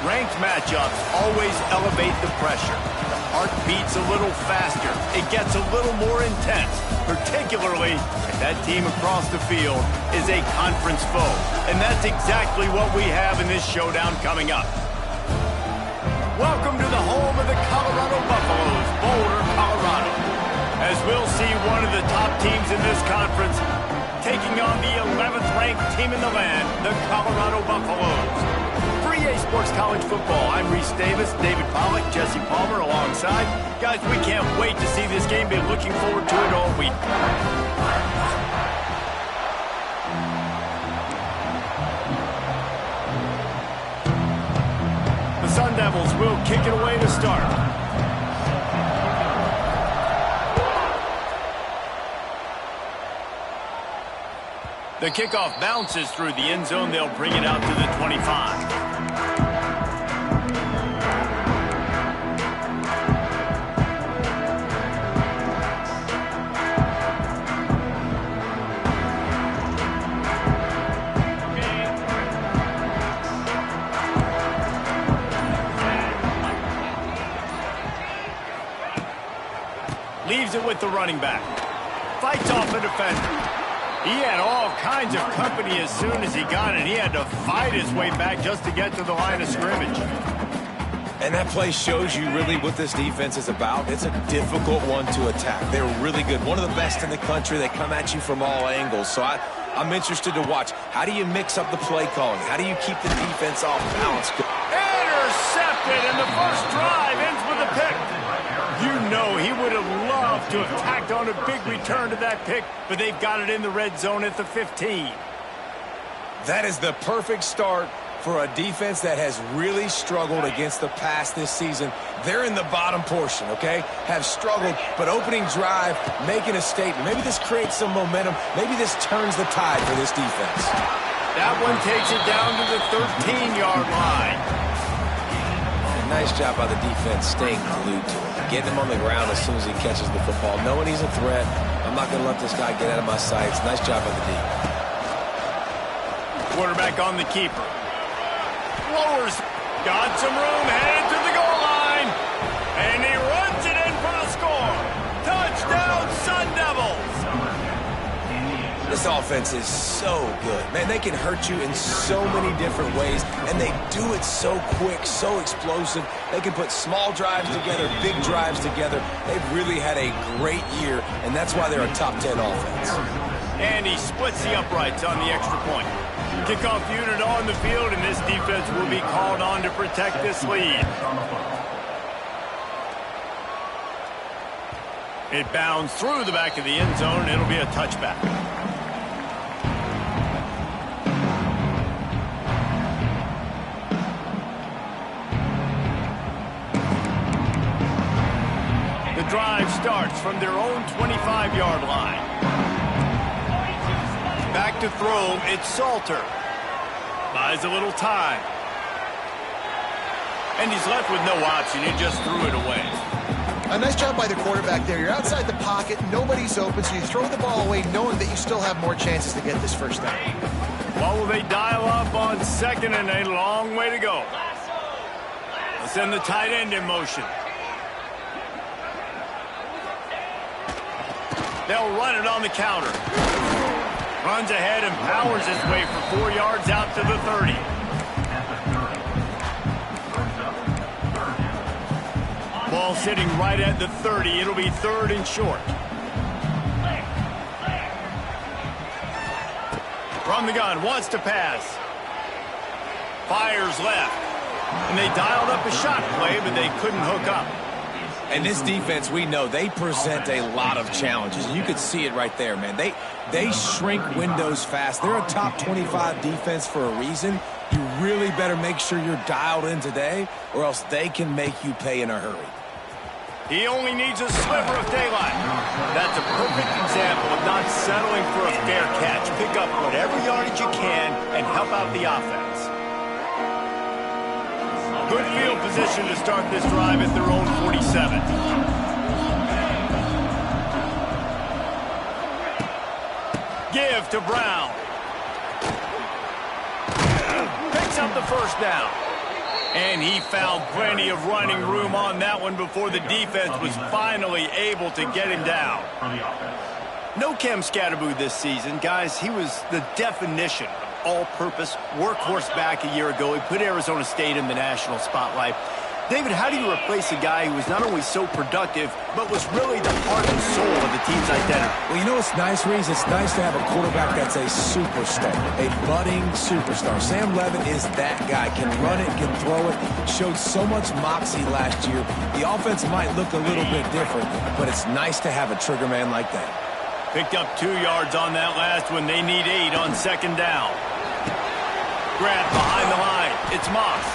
Ranked matchups always elevate the pressure. The heart beats a little faster. It gets a little more intense, particularly if that team across the field is a conference foe. And that's exactly what we have in this showdown coming up. Welcome to the home of the Colorado Buffaloes, Boulder, Colorado. As we'll see one of the top teams in this conference taking on the 11th ranked team in the land, the Colorado Buffaloes. For EA Sports College Football, I'm Reese Davis, David Pollack, Jesse Palmer alongside. Guys, we can't wait to see this game. Been looking forward to it all week. The Sun Devils will kick it away to start. The kickoff bounces through the end zone. They'll bring it out to the 25. Leaves it with the running back. Fights off a defender. He had all kinds of company as soon as he got it. He had to fight his way back just to get to the line of scrimmage. And that play shows you really what this defense is about. It's a difficult one to attack. They're really good. One of the best in the country. They come at you from all angles. So I'm interested to watch. How do you mix up the play calling? How do you keep the defense off balance? Intercepted, and the first drive ends with a pick. You know he would have loved to have tacked on a big return to that pick, but they've got it in the red zone at the 15. That is the perfect start for a defense that has really struggled against the pass this season. They're in the bottom portion, okay? Have struggled, but opening drive, making a statement. Maybe this creates some momentum. Maybe this turns the tide for this defense. That one takes it down to the 13-yard line. Nice job by the defense staying glued to him. Getting him on the ground as soon as he catches the football. Knowing he's a threat, I'm not going to let this guy get out of my sights. Nice job by the D. Quarterback on the keeper. Lowers. Got some room. Headed to the goal line. And he runs it in for the score. Touchdown, Sun Devils. This offense is so good. Man, they can hurt you in so many different ways, and they do it so quick, so explosive. They can put small drives together, big drives together. They've really had a great year, and that's why they're a top 10 offense. And he splits the uprights on the extra point. Kickoff unit on the field, and this defense will be called on to protect this lead. It bounds through the back of the end zone, and it'll be a touchback. Drive starts from their own 25-yard line. Back to throw, it's Salter. Buys a little time. And he's left with no option. He just threw it away. A nice job by the quarterback there. You're outside the pocket, nobody's open, so you throw the ball away knowing that you still have more chances to get this first down. Well, will they dial up on second and a long way to go? Let's send the tight end in motion. They'll run it on the counter. Runs ahead and powers his way for 4 yards out to the 30. Ball sitting right at the 30. It'll be third and short. From the gun, wants to pass. Fires left. And they dialed up a shot play, but they couldn't hook up. And this defense, we know, they present a lot of challenges. You could see it right there, man. They shrink windows fast. They're a top 25 defense for a reason. You really better make sure you're dialed in today, or else they can make you pay in a hurry. He only needs a sliver of daylight. That's a perfect example of not settling for a fair catch. Pick up whatever yardage you can and help out the offense. Good field position to start this drive at their own 47. Give to Brown. Picks up the first down. And he found plenty of running room on that one before the defense was finally able to get him down. No Cam Scatterboo this season, guys. He was the definition of all-purpose workhorse back a year ago. He put Arizona State in the national spotlight. David, how do you replace a guy who was not only so productive, but was really the heart and soul of the team's identity? Well, you know what's nice, Reese? It's nice to have a quarterback that's a superstar, a budding superstar. Sam Levitt is that guy. Can run it, can throw it. Showed so much moxie last year. The offense might look a little bit different, but it's nice to have a trigger man like that. Picked up 2 yards on that last one. They need 8 on second down. Grant behind the line. It's Moss.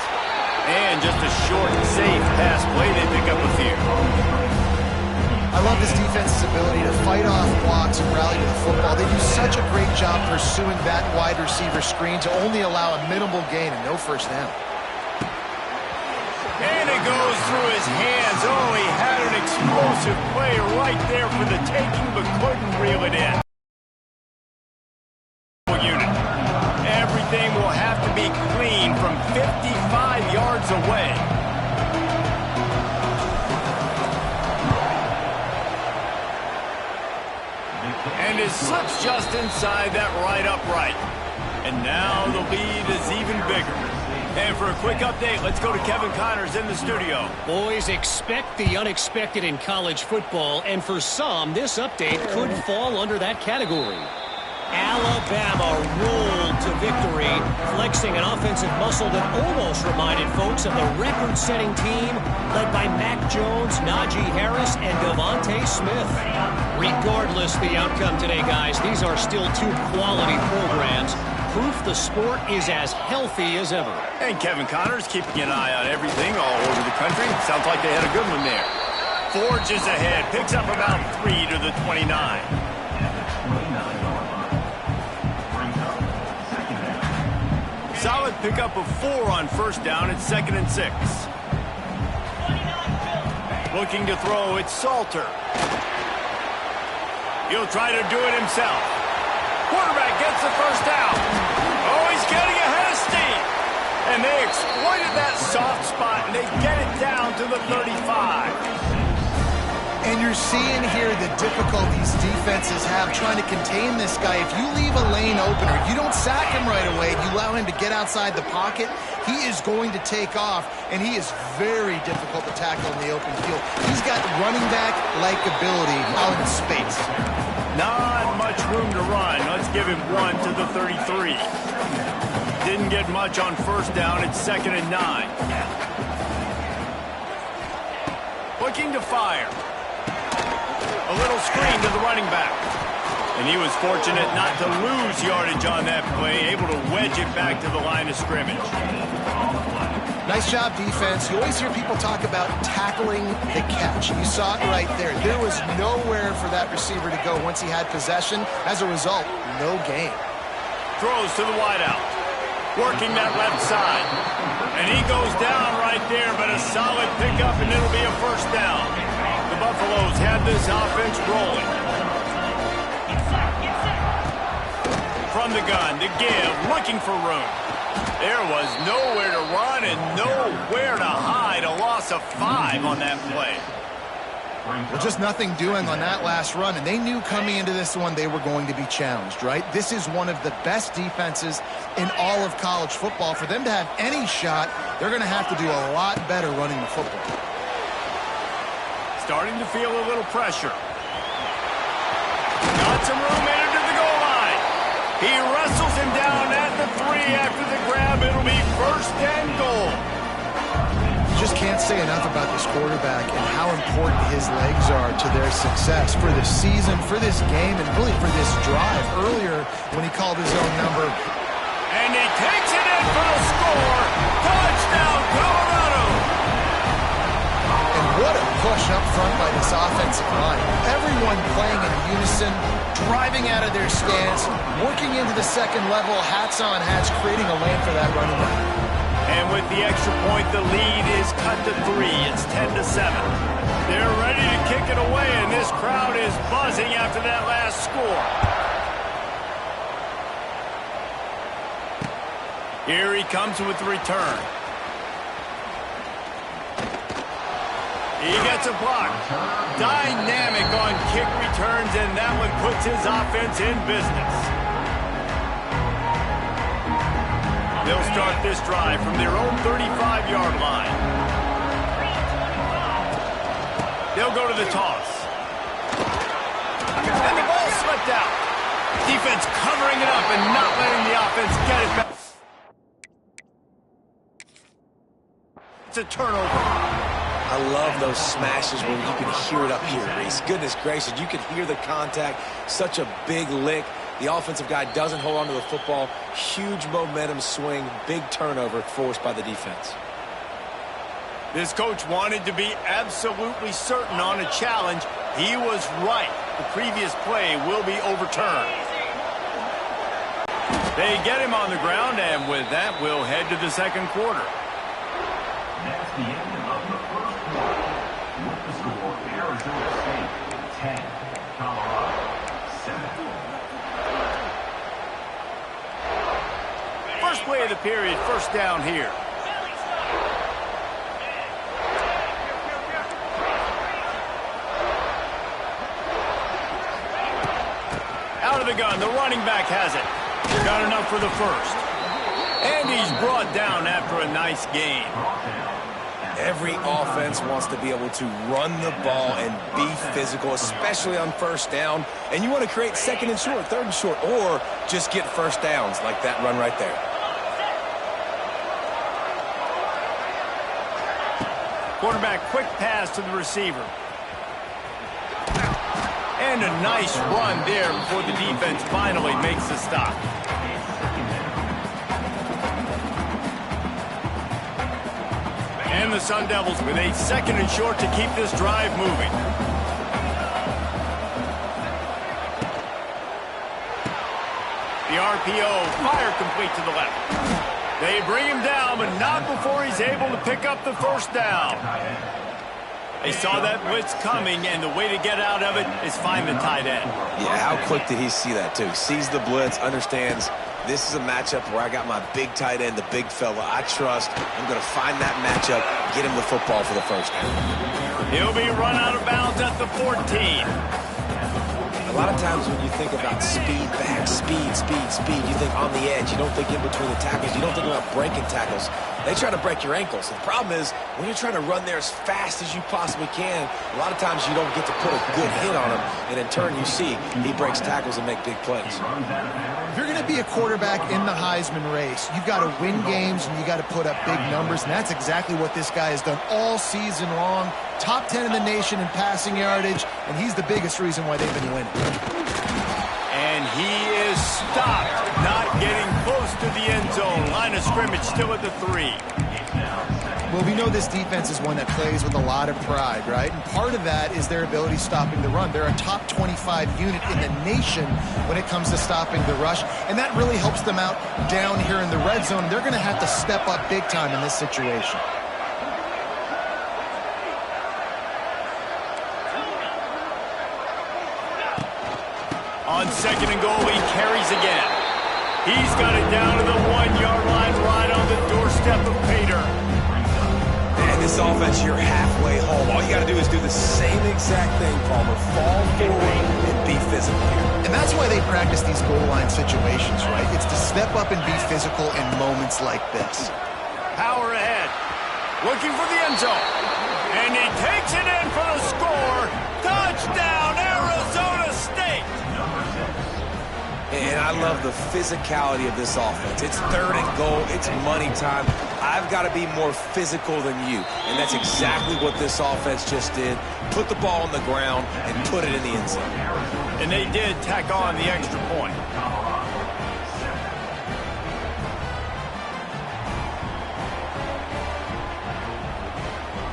And just a short, safe pass play. They pick up a few. I love this defense's ability to fight off blocks and rally to the football. They do such a great job pursuing that wide receiver screen to only allow a minimal gain and no first down. And it goes through his hands. Oh, he had an explosive play right there for the taking, but couldn't reel it in. Everything will have to be clean from 55 yards away. And it slips just inside that right upright. And now the lead is even bigger. And for a quick update, let's go to Kevin Connors in the studio. Boys, expect the unexpected in college football, and for some, this update could fall under that category. Alabama rolled to victory, flexing an offensive muscle that almost reminded folks of the record-setting team led by Mac Jones, Najee Harris, and Devontae Smith. Regardless the outcome today, guys, these are still 2 quality programs. Proof the sport is as healthy as ever. And Kevin Connors keeping an eye on everything all over the country. Sounds like they had a good one there. Forges ahead, picks up about 3 to the 29. Solid pickup of 4 on first down. It's 2nd and 6. Looking to throw, it's Salter. He'll try to do it himself. Quarterback gets the first down. Oh, he's getting ahead of steam. And they exploited that soft spot, and they get it down to the 35. And you're seeing here the difficulties defenses have trying to contain this guy. If you leave a lane open or you don't sack him right away, you allow him to get outside the pocket, he is going to take off, and he is very difficult to tackle in the open field. He's got running back-like ability out in space. Not much room to run. Let's give him 1 to the 33. Didn't get much on first down. It's 2nd and 9. Looking to fire. A little screen to the running back. And he was fortunate not to lose yardage on that play, able to wedge it back to the line of scrimmage. Nice job, defense. You always hear people talk about tackling the catch. You saw it right there. There was nowhere for that receiver to go once he had possession. As a result, no gain. Throws to the wideout. Working that left side. And he goes down right there, but a solid pickup, and it'll be a first down. The Buffaloes have this offense rolling. From the gun, to give, looking for room. There was nowhere to run and nowhere to hide. A loss of 5 on that play. Well, just nothing doing on that last run, and they knew coming into this one they were going to be challenged, right? This is one of the best defenses in all of college football. For them to have any shot, they're going to have to do a lot better running the football. Starting to feel a little pressure. Got some room in to the goal line. He wrestles him down at the 3 after the grab. It'll be 1st and goal. Just can't say enough about this quarterback and how important his legs are to their success for the season, for this game, and really for this drive earlier when he called his own number. And he takes it in for the score. Touchdown, Colorado. And what a push up front by this offensive line. Everyone playing in unison, driving out of their stance, working into the second level, hats on hats, creating a lane for that running back. And with the extra point, the lead is cut to 3. It's 10-7. They're ready to kick it away, and this crowd is buzzing after that last score. Here he comes with the return. He gets a block. Dynamic on kick returns, and that one puts his offense in business. They'll start this drive from their own 35-yard line. They'll go to the toss. And the ball slipped out. Defense covering it up and not letting the offense get it back. It's a turnover. I love those smashes where you can hear it up here, Reese. Goodness gracious, you can hear the contact. Such a big lick. The offensive guy doesn't hold on to the football. Huge momentum swing, big turnover forced by the defense. This coach wanted to be absolutely certain on a challenge. He was right. The previous play will be overturned. They get him on the ground, and with that, we'll head to the second quarter. That's the end of the first quarter. With the score, Arizona State 10, Colorado 7. First play of the period, first down here. Out of the gun, the running back has it. Got enough for the first. And he's brought down after a nice gain. Every offense wants to be able to run the ball and be physical, especially on first down. And you want to create second and short, third and short, or just get first downs like that run right there. Quarterback, quick pass to the receiver. And a nice run there before the defense finally makes the stop. And the Sun Devils with a second and short to keep this drive moving. The RPO, fire complete to the left. They bring him down, but not before he's able to pick up the first down. They saw that blitz coming, and the way to get out of it is find the tight end. Yeah, how quick did he see that, too? Sees the blitz, understands this is a matchup where I got my big tight end, the big fella I trust. I'm going to find that matchup, get him the football for the first down. He'll be run out of bounds at the 14. A lot of times when you think about speed back, speed, you think on the edge. You don't think in between the tackles. You don't think about breaking tackles. They try to break your ankles. The problem is when you're trying to run there as fast as you possibly can, a lot of times you don't get to put a good hit on him, and in turn you see he breaks tackles and make big plays. If you're going to be a quarterback in the Heisman race, you've got to win games and you got to put up big numbers, and that's exactly what this guy has done all season long. Top 10 in the nation in passing yardage, and he's the biggest reason why they've been winning. And he is stopped, not getting close to the end zone. Line of scrimmage still at the 3. Well, we know this defense is one that plays with a lot of pride, right? And part of that is their ability stopping the run. They're a top 25 unit in the nation when it comes to stopping the rush, and that really helps them out down here in the red zone. They're going to have to step up big time in this situation. On second and goal, he carries again. He's got it down to the 1-yard line, right on the doorstep of Pater. And this offense, you're halfway home. All you got to do is do the same exact thing, Palmer. Fall forward and be physical here. And that's why they practice these goal line situations, right? It's to step up and be physical in moments like this. Power ahead. Looking for the end zone. And he takes it in for the score. Touchdown, Arizona State. And I love the physicality of this offense. It's third and goal. It's money time. I've got to be more physical than you. And that's exactly what this offense just did. Put the ball on the ground and put it in the end zone. And they did tack on the extra point.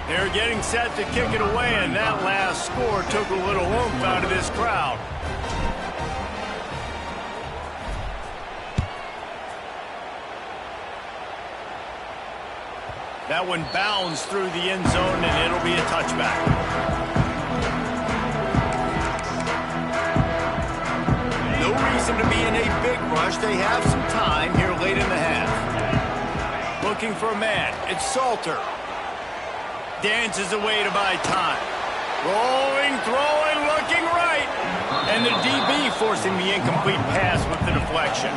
They're getting set to kick it away, and that last score took a little oomph out of this crowd. That one bounds through the end zone, and it'll be a touchback. No reason to be in a big rush. They have some time here late in the half. Looking for a man. It's Salter. Dances away to buy time. Rolling, throwing, looking right. And the DB forcing the incomplete pass with the deflection.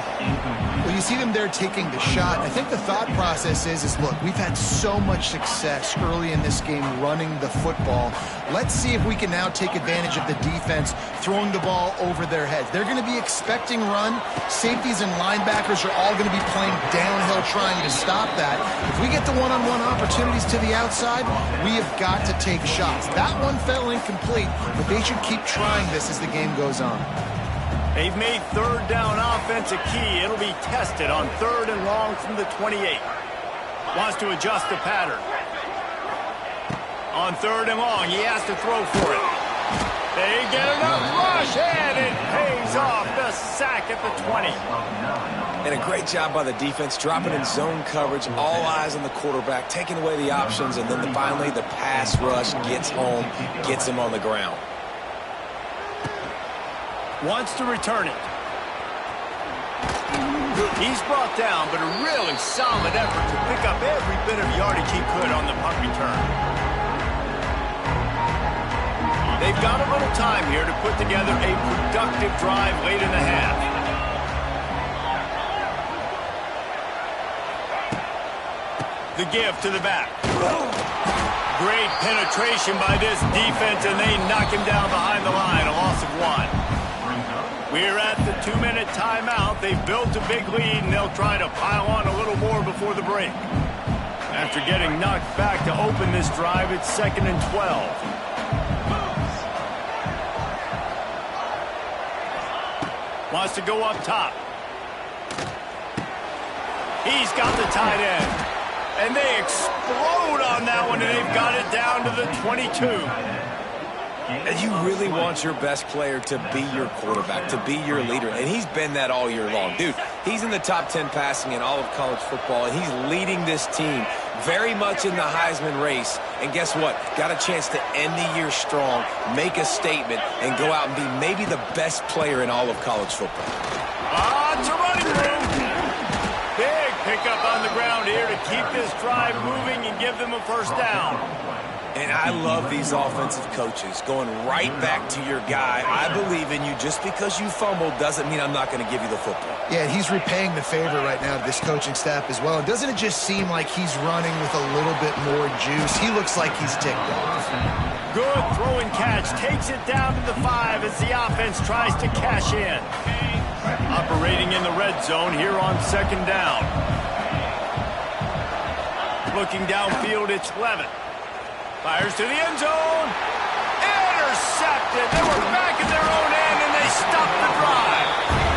Well, you see them there taking the shot. I think the thought process is look, we've had so much success early in this game running the football. Let's see if we can now take advantage of the defense throwing the ball over their heads. They're going to be expecting run. Safeties and linebackers are all going to be playing downhill trying to stop that. If we get the one-on-one opportunities to the outside, we have got to take shots. That one fell incomplete, but they should keep trying this as the game goes on. They've made third down offense a key. It'll be tested on 3rd and long from the 28. Wants to adjust the pattern. On 3rd and long, he has to throw for it. They get enough rush, and it pays off. The sack at the 20. And a great job by the defense, dropping in zone coverage, all eyes on the quarterback, taking away the options, and then finally the pass rush gets home, gets him on the ground. Wants to return it. He's brought down, but a really solid effort to pick up every bit of yardage he could on the punt return. They've got a little time here to put together a productive drive late in the half. The give to the back. Great penetration by this defense, and they knock him down behind the line, a loss of 1. We're at the 2-minute timeout. They've built a big lead, and they'll try to pile on a little more before the break. After getting knocked back to open this drive, it's 2nd and 12. Wants to go up top. He's got the tight end. And they explode on that one, and they've got it down to the 22. And you really want your best player to be your quarterback, to be your leader. And he's been that all year long. Dude, he's in the top 10 passing in all of college football, and he's leading this team very much in the Heisman race. And guess what? Got a chance to end the year strong, make a statement, and go out and be maybe the best player in all of college football. It's a running room. Big pickup on the ground here to keep this drive moving and give them a first down. And I love these offensive coaches going right back to your guy. I believe in you. Just because you fumbled doesn't mean I'm not going to give you the football. Yeah, he's repaying the favor right now to this coaching staff as well. And doesn't it just seem like he's running with a little bit more juice? He looks like he's ticked off. Good throwing catch. Takes it down to the 5 as the offense tries to cash in. Operating in the red zone here on 2nd down. Looking downfield, it's Levitt. Fires to the end zone. Intercepted. They were back in their own end, and they stopped the drive.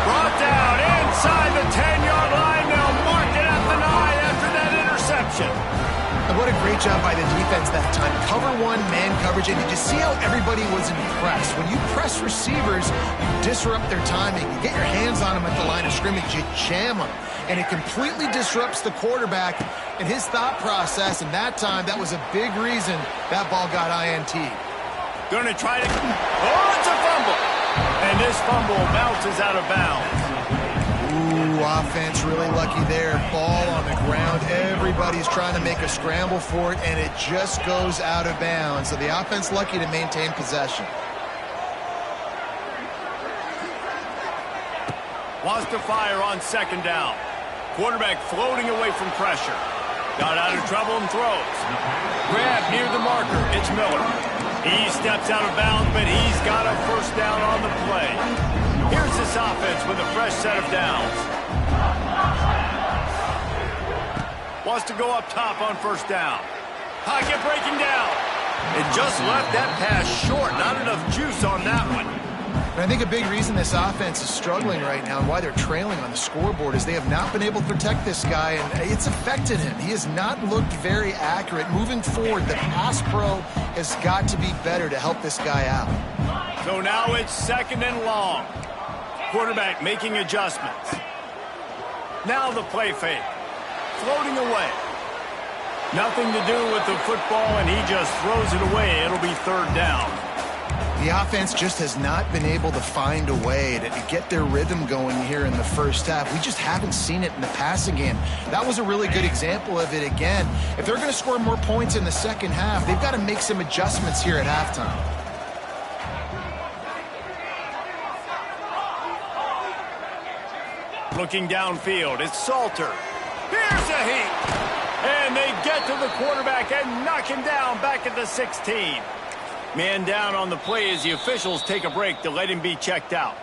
Brought down inside the 10-yard line. They'll mark it at the 9 after that interception. And what a great job by the defense that time. Cover 1, man coverage, and did you see how everybody was impressed? When you press receivers, you disrupt their timing. You get your hands on them at the line of scrimmage. You jam them. And it completely disrupts the quarterback and his thought process. And that time, that was a big reason that ball got INT. Going to try to... Oh, it's a fumble. And this fumble bounces out of bounds. Ooh, offense really lucky there. Ball on the ground. Everybody's trying to make a scramble for it, and it just goes out of bounds. So the offense lucky to maintain possession. Wants to fire on 2nd down. Quarterback floating away from pressure. Got out of trouble and throws. Grab near the marker. It's Miller. He steps out of bounds, but he's got a first down on the play. Here's this offense with a fresh set of downs. Wants to go up top on 1st down. Pocket breaking down. It just left that pass short. Not enough juice on that one. And I think a big reason this offense is struggling right now and why they're trailing on the scoreboard is they have not been able to protect this guy, and it's affected him. He has not looked very accurate. Moving forward, the pass pro has got to be better to help this guy out. So now it's 2nd and long. Quarterback making adjustments. Now the play fake. Floating away. Nothing to do with the football, and he just throws it away. It'll be 3rd down. The offense just has not been able to find a way to get their rhythm going here in the first half. We just haven't seen it in the passing game. That was a really good example of it again. If they're going to score more points in the second half, they've got to make some adjustments here at halftime. Looking downfield, it's Salter. Here's a heat. And they get to the quarterback and knock him down back at the 16. Man down on the play as the officials take a break to let him be checked out.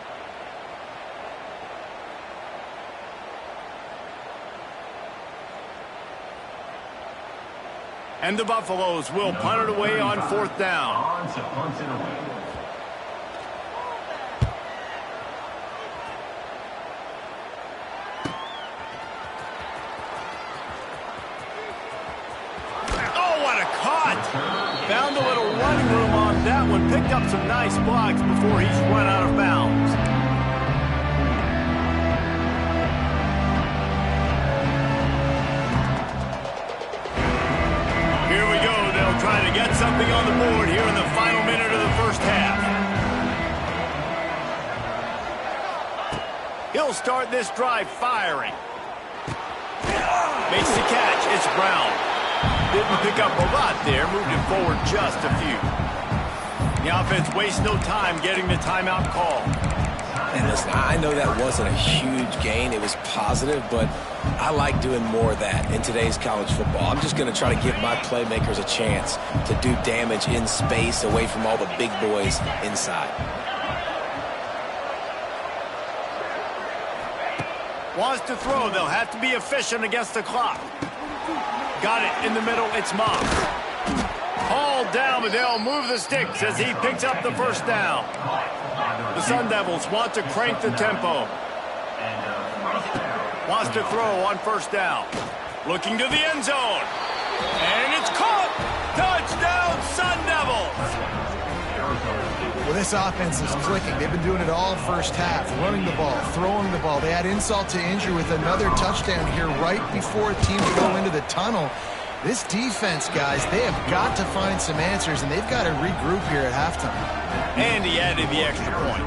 And the Buffaloes will punt it away on 4th down. On to punt it away. Found a little running room on that one. Picked up some nice blocks before he's run out of bounds. Here we go. They'll try to get something on the board here in the final minute of the first half. He'll start this drive firing. Makes the catch. It's Brown. Didn't pick up a lot there, moved it forward just a few. The offense wastes no time getting the timeout call. And listen, I know that wasn't a huge gain. It was positive, but I like doing more of that in today's college football. I'm just going to try to give my playmakers a chance to do damage in space away from all the big boys inside. Wants to throw. They'll have to be efficient against the clock. Got it in the middle. It's Moss. Hauled down, but they'll move the sticks as he picks up the first down. The Sun Devils want to crank the tempo. Wants to throw on 1st down. Looking to the end zone. And it's caught. Touchdown, Sun Devils. Well, this offense is clicking. They've been doing it all first half, running the ball, throwing the ball. They had insult to injury with another touchdown here right before teams go into the tunnel. This defense, guys, they have got to find some answers, and they've got to regroup here at halftime. And he added the extra point.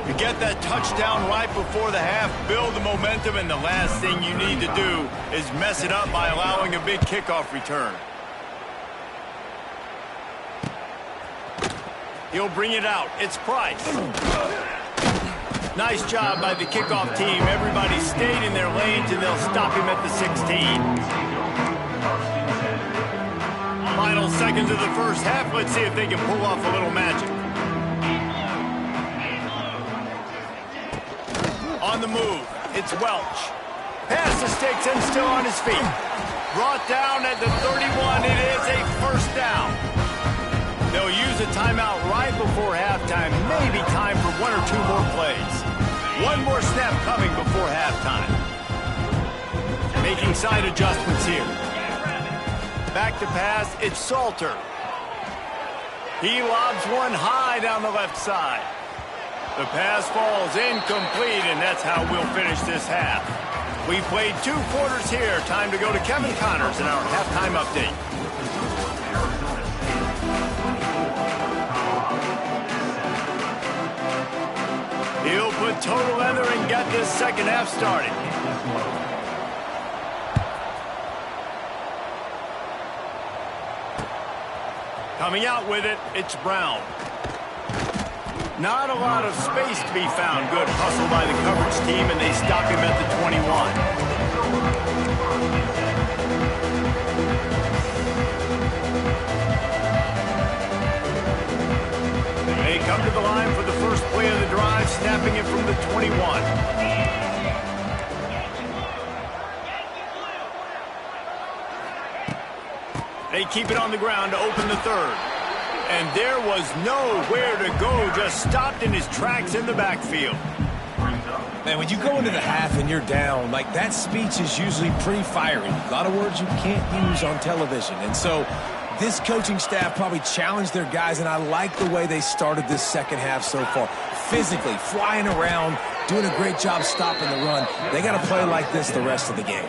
You get that touchdown right before the half, build the momentum, and the last thing you need to do is mess it up by allowing a big kickoff return. He'll bring it out. It's Price. Nice job by the kickoff team. Everybody stayed in their lanes, and they'll stop him at the 16. Final seconds of the first half. Let's see if they can pull off a little magic. On the move, it's Welch. Pass the sticks and still on his feet. Brought down at the 31. It is a first down. They'll use a timeout right before halftime. Maybe time for 1 or 2 more plays. One more snap coming before halftime. Making side adjustments here. Back to pass, it's Salter. He lobs one high down the left side. The pass falls incomplete, and that's how we'll finish this half. We played 2 quarters here. Time to go to Kevin Connors in our halftime update. He'll put total leather and get this second half started. Coming out with it, it's Brown. Not a lot of space to be found. Good hustle by the coverage team, and they stop him at the 21. They come to the line for the first play of the drive, snapping it from the 21. They keep it on the ground to open the third. And there was nowhere to go, just stopped in his tracks in the backfield. Man, when you go into the half and you're down, like that speech is usually pretty fiery. A lot of words you can't use on television. And so this coaching staff probably challenged their guys, and I like the way they started this second half so far. Physically, flying around, doing a great job stopping the run. They got to play like this the rest of the game.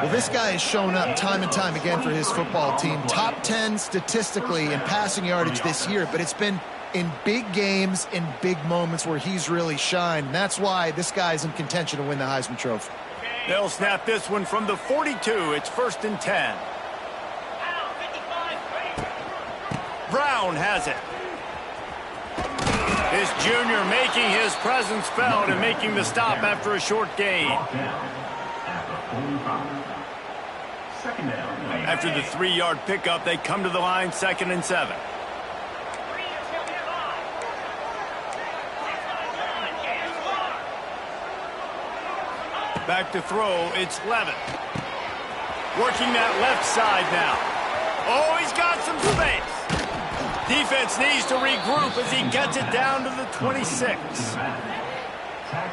Well, this guy has shown up time and time again for his football team. Top 10 statistically in passing yardage this year, but it's been in big games, in big moments where he's really shined. And that's why this guy's in contention to win the Heisman Trophy. They'll snap this one from the 42. It's 1st and 10. Brown has it. This junior making his presence felt and making the stop after a short gain. After the 3-yard pickup, they come to the line 2nd and 7. Back to throw, it's Levin. Working that left side now. Oh, he's got some space. Defense needs to regroup as he gets it down to the 26.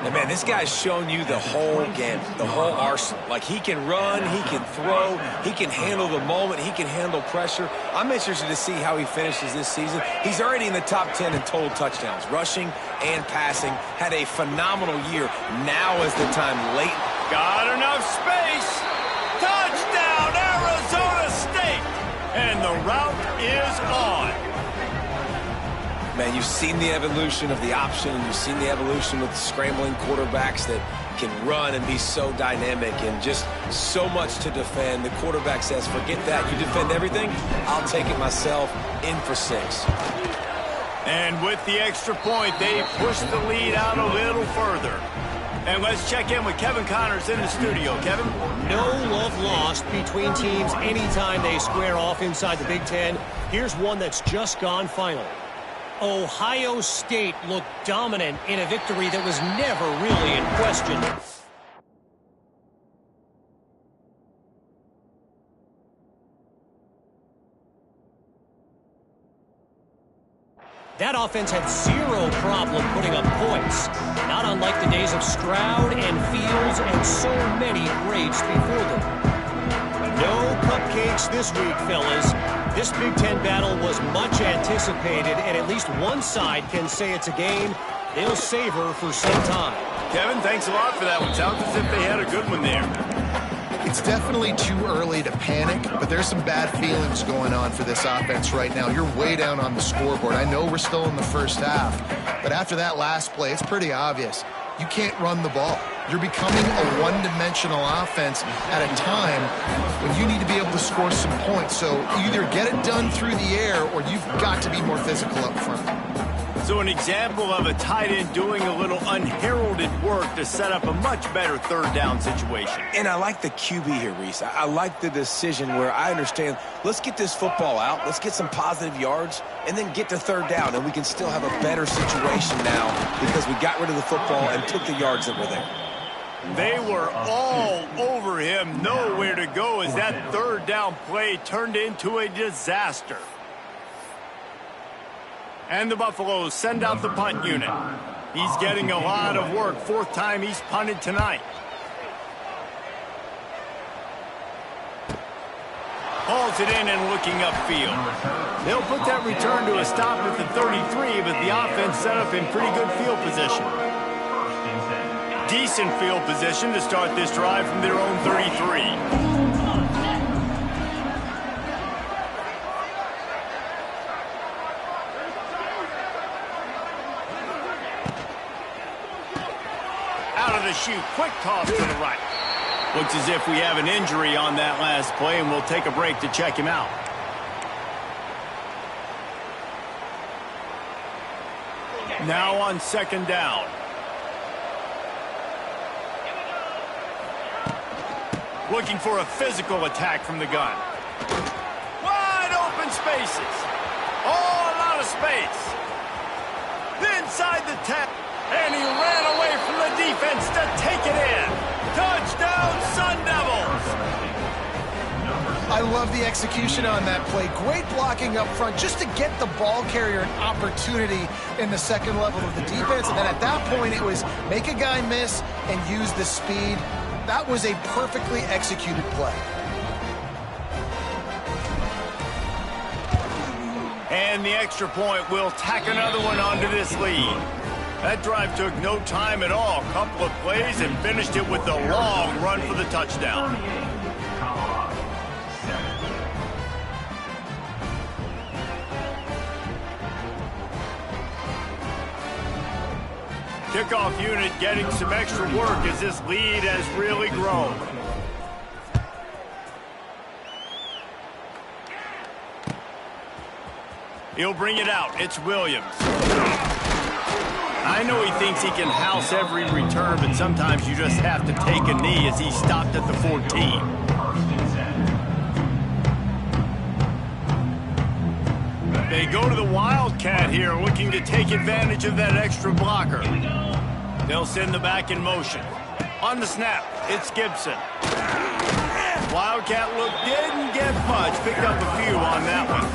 And man, this guy's shown you the whole game, the whole arsenal. Like, he can run, he can throw, he can handle the moment, he can handle pressure. I'm interested to see how he finishes this season. He's already in the top 10 in total touchdowns, rushing and passing. Had a phenomenal year. Now is the time late. Got enough space. Touchdown, Arizona State. And the route is on. Man, you've seen the evolution of the option, and you've seen the evolution with scrambling quarterbacks that can run and be so dynamic and just so much to defend. The quarterback says, forget that. You defend everything, I'll take it myself. In for 6. And with the extra point, they push the lead out a little further. And let's check in with Kevin Connors in the studio. Kevin? No love lost between teams anytime they square off inside the Big Ten. Here's one that's just gone final. Ohio State looked dominant in a victory that was never really in question. That offense had zero problem putting up points, not unlike the days of Stroud and Fields and so many greats before them. No cupcakes this week, fellas. This Big Ten battle was much anticipated, and at least one side can say it's a game they'll savor for some time. Kevin, thanks a lot for that one. Sounds as if they had a good one there. It's definitely too early to panic, but there's some bad feelings going on for this offense right now. You're way down on the scoreboard. I know we're still in the first half, but after that last play, it's pretty obvious. You can't run the ball. You're becoming a one-dimensional offense at a time when you need to be able to score some points. So either get it done through the air or you've got to be more physical up front. So an example of a tight end doing a little unheralded work to set up a much better 3rd down situation. And I like the QB here, Reese. I like the decision where I understand, let's get this football out, let's get some positive yards, and then get to 3rd down, and we can still have a better situation now because we got rid of the football and took the yards that were there. They were all over him, nowhere to go as that 3rd down play turned into a disaster. And the Buffaloes send out the punt unit. He's getting a lot of work. 4th time he's punted tonight. Hauls it in and looking upfield. They'll put that return to a stop at the 33, but the offense set up in pretty good field position. Decent field position to start this drive from their own 33. Out of the chute, quick toss to the right. Looks as if we have an injury on that last play, and we'll take a break to check him out. Now on 2nd down. Looking for a physical attack from the gun. Wide open spaces. Oh, a lot of space. Inside the 10. And he ran away from the defense to take it in. Touchdown, Sun Devils! I love the execution on that play. Great blocking up front just to get the ball carrier an opportunity in the 2nd level of the defense. And then at that point, it was make a guy miss and use the speed. That was a perfectly executed play. And the extra point will tack another one onto this lead. That drive took no time at all. A couple of plays and finished it with a long run for the touchdown. Colorado, 7. Kickoff unit getting some extra work as this lead has really grown. He'll bring it out. It's Williams. I know he thinks he can house every return, but sometimes you just have to take a knee as he stopped at the 14. They go to the Wildcat here, looking to take advantage of that extra blocker. They'll send the back in motion. On the snap, it's Gibson. Wildcat look didn't get much. Picked up a few on that one.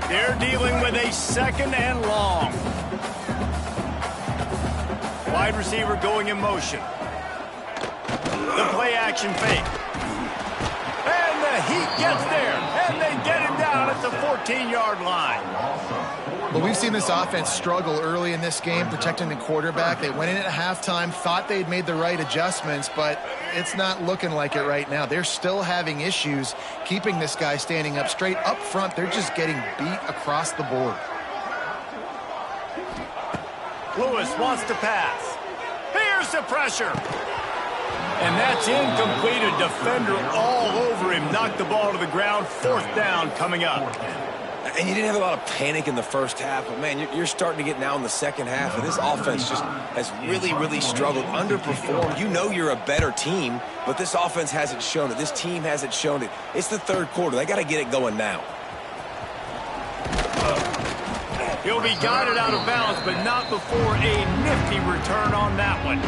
They're dealing with a second and long. Wide receiver going in motion. The play action fake. And the heat gets there. And they get him down at the 14-yard line. Well, we've seen this offense struggle early in this game, protecting the quarterback. They went in at halftime, thought they'd made the right adjustments, but it's not looking like it right now. They're still having issues keeping this guy standing up straight. Up front, they're just getting beat across the board. Lewis wants to pass. Here's the pressure. And that's incomplete. A defender all over him. Knocked the ball to the ground. 4th down coming up. And you didn't have a lot of panic in the first half, but, man, you're starting to get now in the second half, and this offense just has really, really struggled, underperformed. You know you're a better team, but this offense hasn't shown it. This team hasn't shown it. It's the third quarter. They got to get it going now. He'll be guided out of bounds, but not before a nifty return on that one.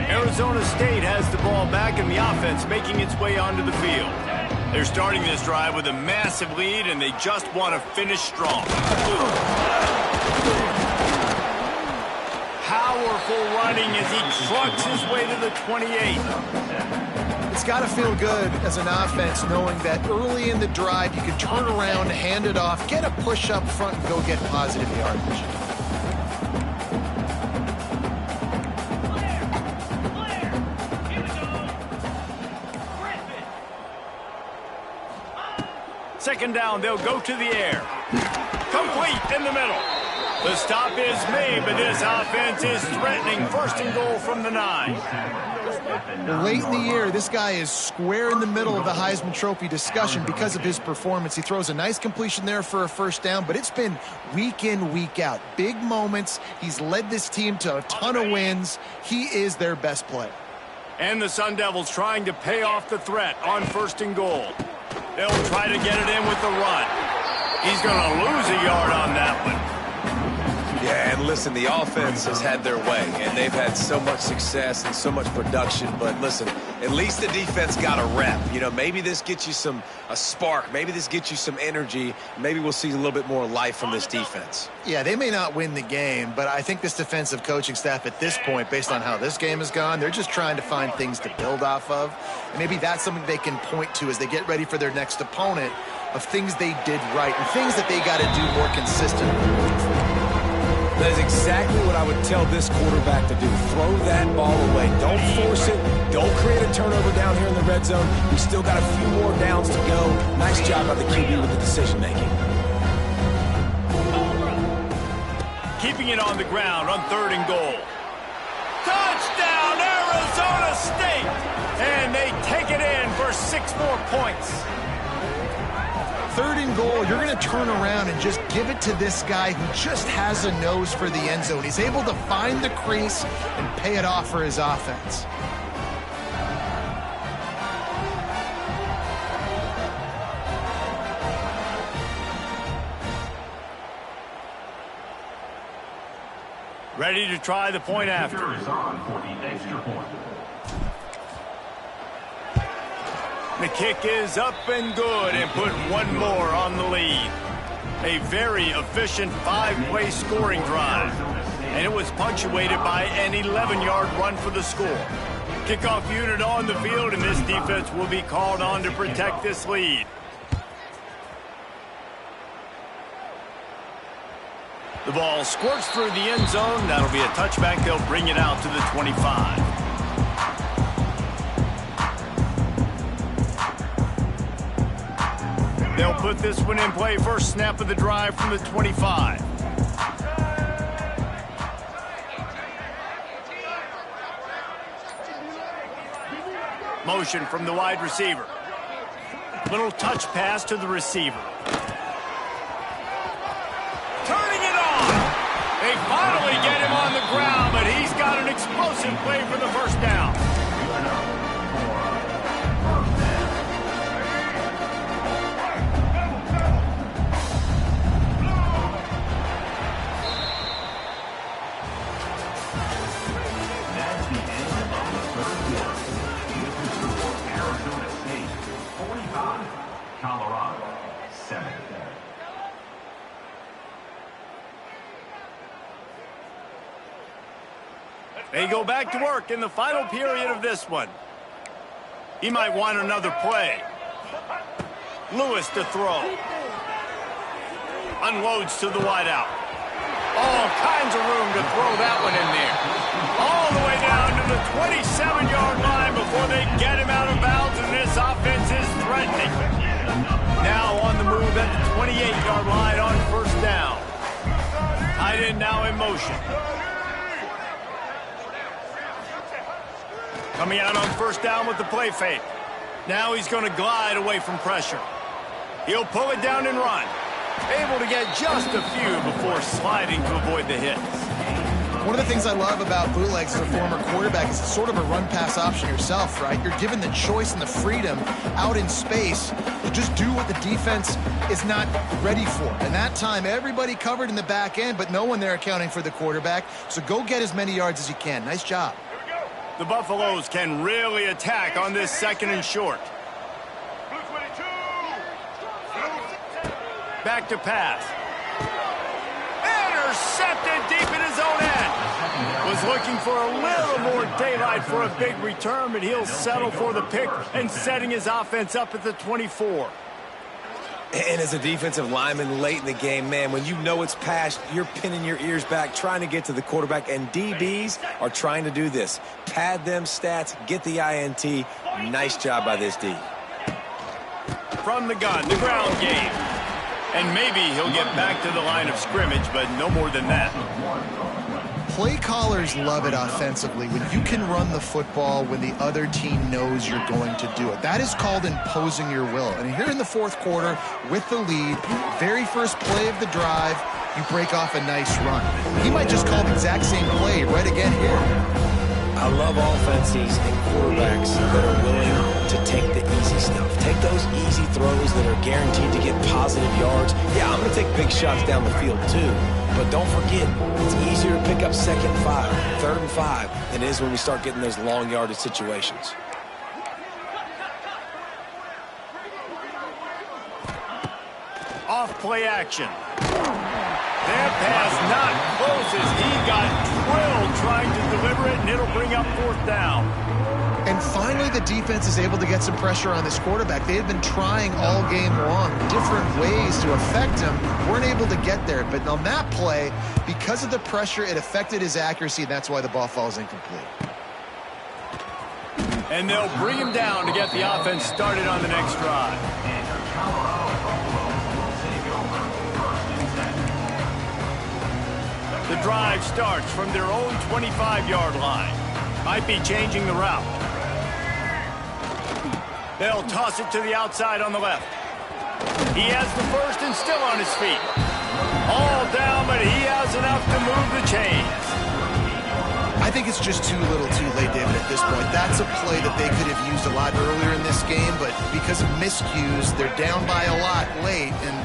Arizona State has the ball back, and the offense making its way onto the field. They're starting this drive with a massive lead, and they just want to finish strong. Powerful running as he trucks his way to the 28. It's got to feel good as an offense knowing that early in the drive you can turn around, hand it off, get a push up front, and go get positive yardage. Second down, they'll go to the air. Complete in the middle. The stop is made, but this offense is threatening. 1st and goal from the 9. Late in the year, this guy is square in the middle of the Heisman Trophy discussion because of his performance. He throws a nice completion there for a 1st down, but it's been week in, week out. Big moments. He's led this team to a ton of wins. He is their best player. And the Sun Devils trying to pay off the threat on 1st and goal. They'll try to get it in with the run. He's going to lose a yard on that one. Yeah, and listen, the offense has had their way, and they've had so much success and so much production. But listen, at least the defense got a rep. You know, maybe this gets you a spark. Maybe this gets you some energy. Maybe we'll see a little bit more life from this defense. Yeah, they may not win the game, but I think this defensive coaching staff at this point, based on how this game has gone, they're just trying to find things to build off of. And maybe that's something they can point to as they get ready for their next opponent, of things they did right and things that they got to do more consistently. That is exactly what I would tell this quarterback to do. Throw that ball away. Don't force it. Don't create a turnover down here in the red zone. We still got a few more downs to go. Nice job by the QB with the decision-making. Keeping it on the ground on 3rd and goal. Touchdown, Arizona State! And they take it in for 6 more points. 3rd and goal, you're going to turn around and just give it to this guy who just has a nose for the end zone. He's able to find the crease and pay it off for his offense. Ready to try the point after. Is on for the extra point. The kick is up and good and put one more on the lead. A very efficient 5-play scoring drive. And it was punctuated by an 11-yard run for the score. Kickoff unit on the field, and this defense will be called on to protect this lead. The ball squirts through the end zone. That'll be a touchback. They'll bring it out to the 25. They'll put this one in play. First snap of the drive from the 25. Motion from the wide receiver. Little touch pass to the receiver. Turning it on. They finally get him on the ground, but he's got an explosive play for the first down. That's the end of the third quarter. Here's the score. Arizona State 45, Colorado 7. They go back to work in the final period of this one. He might want another play. Lewis to throw. Unloads to the wideout. All kinds of room to throw that one in there. All the way down to the 27-yard line before they get him out of bounds, and this offense is threatening. Now on the move at the 28-yard line on first down. Tight end now in motion. Coming out on first down with the play fake. Now he's going to glide away from pressure. He'll pull it down and run. Able to get just a few before sliding to avoid the hits. One of the things I love about bootlegs as a former quarterback is it's sort of a run-pass option yourself, right? You're given the choice and the freedom out in space to just do what the defense is not ready for. And that time, everybody covered in the back end, but no one there accounting for the quarterback. So go get as many yards as you can. Nice job. The Buffaloes can really attack on this second and short. Back to pass. Intercepted deep in his own end. Was looking for a little more daylight for a big return, but he'll settle for the pick and setting his offense up at the 24. And as a defensive lineman late in the game, man, when you know it's past, you're pinning your ears back, trying to get to the quarterback, and DBs are trying to do this. Pad them stats, get the INT. Nice job by this D. From the gun, the ground game. And maybe he'll get back to the line of scrimmage, but no more than that. Play callers love it offensively when you can run the football when the other team knows you're going to do it. That is called imposing your will. And here in the fourth quarter with the lead, very first play of the drive, you break off a nice run. He might just call the exact same play right again here. I love offenses and quarterbacks that are willing to take the easy stuff. Take those easy throws that are guaranteed to get positive yards. Yeah, I'm going to take big shots down the field too. But don't forget, it's easier to pick up 2nd and 5, 3rd and 5 than it is when we start getting those long yardage situations. Off play action. That pass not close as he got drilled trying to deliver it, and it'll bring up 4th down. And finally, the defense is able to get some pressure on this quarterback. They had been trying all game long different ways to affect him. Weren't able to get there. But on that play, because of the pressure, it affected his accuracy, and that's why the ball falls incomplete. And they'll bring him down to get the offense started on the next drive. The drive starts from their own 25-yard line. Might be changing the route. They'll toss it to the outside on the left. He has the first and still on his feet. All down, but he has enough to move the chains. I think it's just too little too late, David, at this point. That's a play that they could have used a lot earlier in this game, but because of miscues, they're down by a lot late, and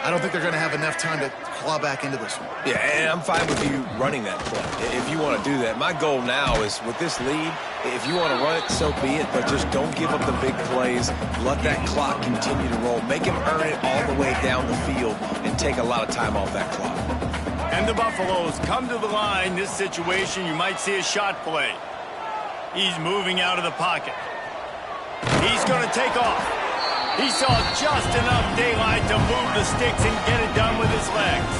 I don't think they're going to have enough time to claw back into this one. Yeah, and I'm fine with you running that play if you want to do that. My goal now is with this lead, if you want to run it, so be it, but just don't give up the big plays. Let that clock continue to roll. Make him earn it all the way down the field and take a lot of time off that clock. And the Buffaloes come to the line. This situation, you might see a shot play. He's moving out of the pocket. He's going to take off. He saw just enough daylight to move the sticks and get it done with his legs.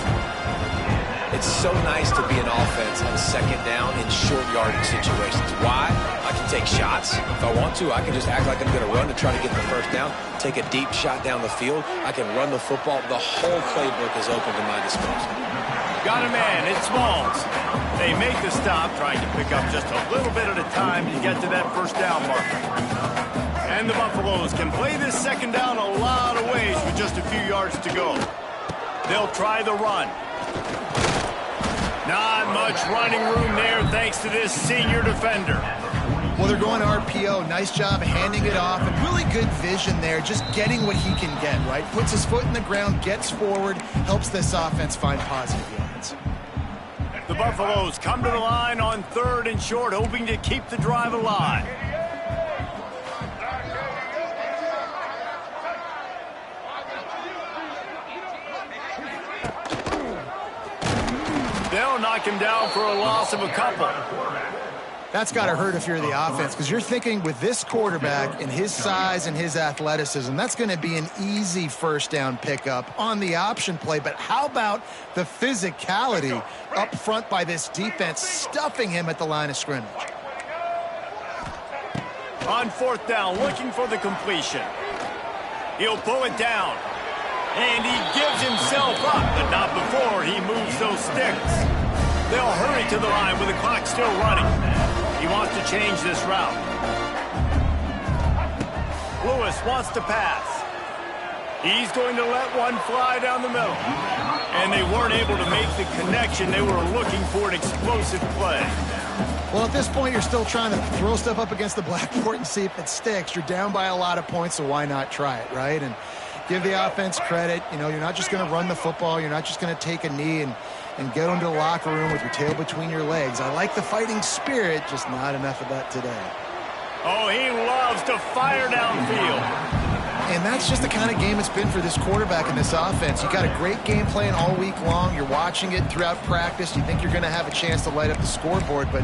It's so nice to be an offense on second down in short yardage situations. Why? I can take shots. If I want to, I can just act like I'm going to run to try to get the first down, take a deep shot down the field. I can run the football. The whole playbook is open to my disposal. Got a man, it's Smalls. They make the stop, trying to pick up just a little bit at a time to get to that first down marker. And the Buffaloes can play this second down a lot of ways with just a few yards to go. They'll try the run. Not much running room there thanks to this senior defender. Well, they're going RPO. Nice job handing it off, and really good vision there, just getting what he can get, right? Puts his foot in the ground, gets forward, helps this offense find positive yards. The Buffaloes come to the line on 3rd and short, hoping to keep the drive alive. They'll knock him down for a loss of a couple. That's got to hurt if you're the offense, because you're thinking with this quarterback and his size and his athleticism, that's going to be an easy first down pickup on the option play. But how about the physicality up front by this defense, stuffing him at the line of scrimmage? On 4th down, looking for the completion. He'll pull it down. And he gives himself up, but not before he moves those sticks. They'll hurry to the line with the clock still running. He wants to change this route. Lewis wants to pass. He's going to let one fly down the middle. And they weren't able to make the connection. They were looking for an explosive play. Well, at this point, you're still trying to throw stuff up against the blackboard and see if it sticks. You're down by a lot of points, so why not try it, right? And give the offense credit. You know, you're not just going to run the football. You're not just going to take a knee and go into the locker room with your tail between your legs. I like the fighting spirit, just not enough of that today. Oh, he loves to fire downfield. And that's just the kind of game it's been for this quarterback in this offense. You got a great game plan all week long. You're watching it throughout practice. You think you're going to have a chance to light up the scoreboard, but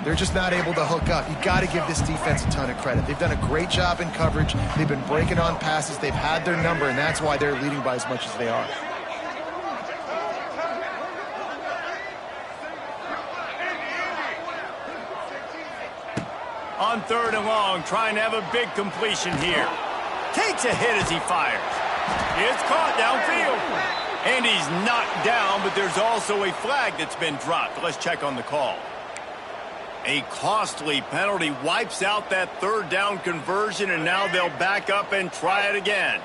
they're just not able to hook up. You got to give this defense a ton of credit. They've done a great job in coverage. They've been breaking on passes. They've had their number, and that's why they're leading by as much as they are. On 3rd and long, trying to have a big completion here. Takes a hit as he fires. It's caught downfield. And he's knocked down, but there's also a flag that's been dropped. Let's check on the call. A costly penalty wipes out that 3rd down conversion, and now they'll back up and try it again.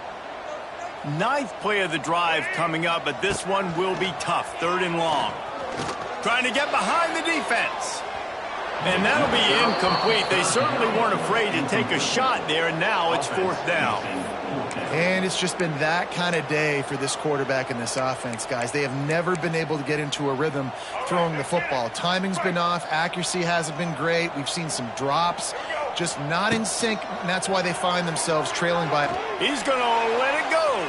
9th play of the drive coming up, but this one will be tough. 3rd and long. Trying to get behind the defense. And that'll be incomplete. They certainly weren't afraid to take a shot there, and now it's 4th down. And it's just been that kind of day for this quarterback and this offense, guys. They have never been able to get into a rhythm throwing the football. Timing's been off. Accuracy hasn't been great. We've seen some drops, just not in sync, and that's why they find themselves trailing by. He's going to let it go.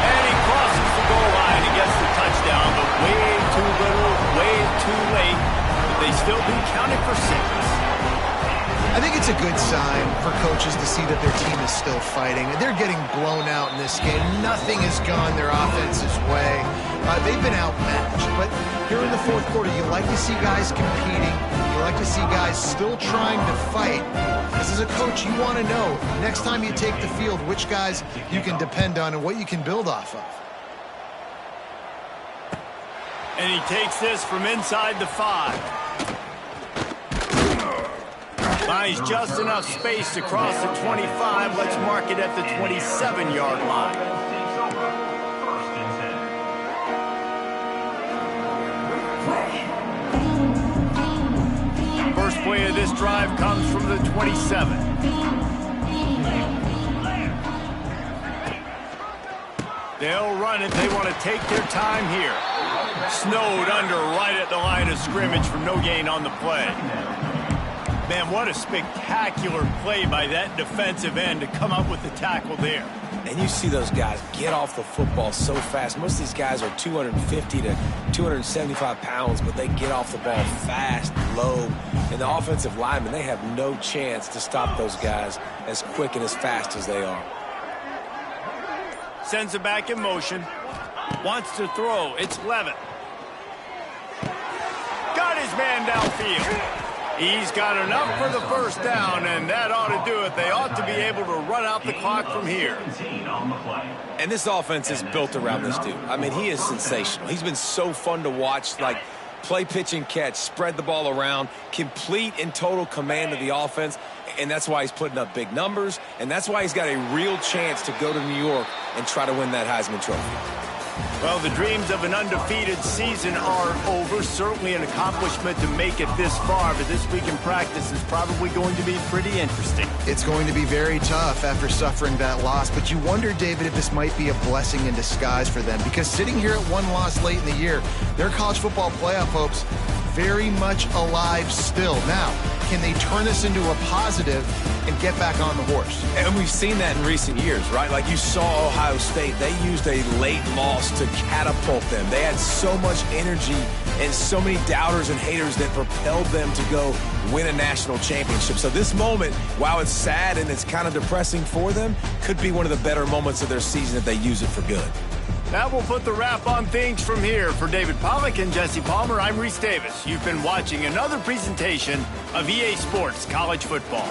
And he crosses the goal line and gets the touchdown, but way too little, way too late. But they still be counted for 6. I think it's a good sign for coaches to see that their team is still fighting. They're getting blown out in this game. Nothing has gone their offense's way. They've been outmatched. But here in the 4th quarter, you like to see guys competing. You like to see guys still trying to fight. As a coach, you want to know, next time you take the field, which guys you can depend on and what you can build off of. And he takes this from inside the 5. Finds just enough space to cross the 25. Let's mark it at the 27-yard line. First play of this drive comes from the 27. They'll run it. They want to take their time here. Snowed under right at the line of scrimmage for no gain on the play. Man, what a spectacular play by that defensive end to come up with the tackle there. And you see those guys get off the football so fast. Most of these guys are 250 to 275 pounds, but they get off the ball fast, low. And the offensive linemen, they have no chance to stop those guys as quick and as fast as they are. Sends it back in motion. Wants to throw. It's Levitt. Got his man downfield. He's got enough for the first down, and that ought to do it. They ought to be able to run out the clock from here. And this offense is built around this dude. I mean, he is sensational. He's been so fun to watch, like play, pitch, and catch, spread the ball around, complete and total command of the offense, and that's why he's putting up big numbers, and that's why he's got a real chance to go to New York and try to win that Heisman Trophy. Well, the dreams of an undefeated season are over. Certainly an accomplishment to make it this far, but this week in practice is probably going to be pretty interesting. It's going to be very tough after suffering that loss, but you wonder, David, if this might be a blessing in disguise for them, because sitting here at one loss late in the year, their college football playoff hopes very much alive still. Now, can they turn this into a positive and get back on the horse? And we've seen that in recent years, right? Like you saw Ohio State, they used a late loss to catapult them. They had so much energy and so many doubters and haters that propelled them to go win a national championship. So this moment, while it's sad and it's kind of depressing for them, could be one of the better moments of their season if they use it for good. That will put the wrap on things from here. For David Pollack and Jesse Palmer, I'm Reese Davis. You've been watching another presentation of EA Sports College Football.